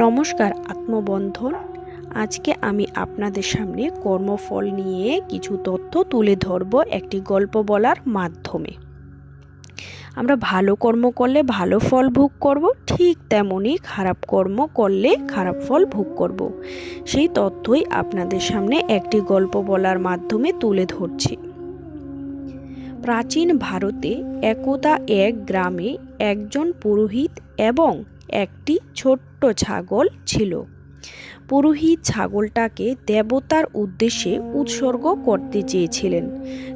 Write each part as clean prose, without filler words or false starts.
নমস্কার আত্মবন্ধন। আজকে আমি আপনাদের সামনে কর্মফল নিয়ে কিছু তথ্য তুলে ধরব একটি গল্প বলার মাধ্যমে। আমরা ভালো কর্ম করলে ভালো ফল ভোগ করব, ঠিক তেমনি খারাপ কর্ম করলে খারাপ ফল ভোগ করব। সেই তথ্যই আপনাদের সামনে একটি গল্প বলার মাধ্যমে তুলে ধরছি। প্রাচীন ভারতে একদা এক গ্রামে একজন পুরোহিত এবং একটি ছোট্ট ছাগল ছিল। পুরোহিত ছাগলটাকে দেবতার উদ্দেশ্যে উৎসর্গ করতে চেয়েছিলেন।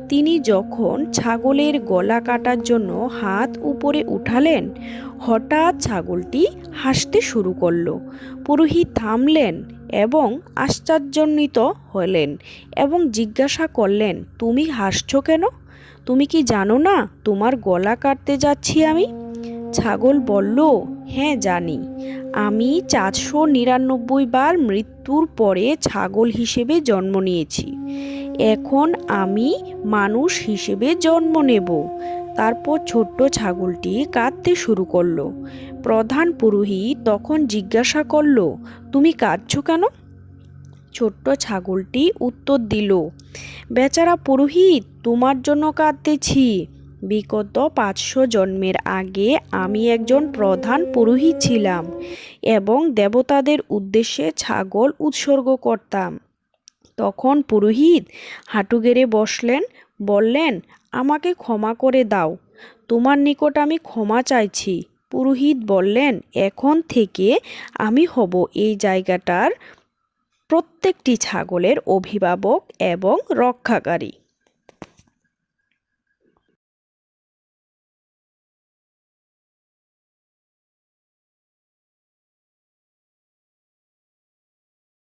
তিনি যখন ছাগলের গলা কাটার জন্য হাত উপরে উঠালেন, হঠাৎ ছাগলটি হাসতে শুরু করলো। পুরোহিত থামলেন এবং আশ্চর্যান্বিত হলেন এবং জিজ্ঞাসা করলেন, তুমি হাসছো কেন? তুমি কি জানো না তোমার গলা কাটতে যাচ্ছি আমি? ছাগল বলল, হ্যাঁ জানি। আমি 499 বার মৃত্যুর পরে ছাগল হিসেবে জন্ম নিয়েছি। এখন আমি মানুষ হিসেবে জন্ম নেব। তারপর ছোট্ট ছাগলটি কাঁদতে শুরু করলো। প্রধান পুরোহিত তখন জিজ্ঞাসা করলো, তুমি কাঁদছো কেন? ছোট্ট ছাগলটি উত্তর দিল, বেচারা পুরোহিত, তোমার জন্য কাঁদতেছি। বিগত 500 জন্মের আগে আমি একজন প্রধান পুরোহিত ছিলাম এবং দেবতাদের উদ্দেশ্যে ছাগল উৎসর্গ করতাম। তখন পুরোহিত হাঁটু গেড়ে বসলেন, বললেন, আমাকে ক্ষমা করে দাও, তোমার নিকট আমি ক্ষমা চাইছি। পুরোহিত বললেন, এখন থেকে আমি হব এই জায়গাটার প্রত্যেকটি ছাগলের অভিভাবক এবং রক্ষাকারী।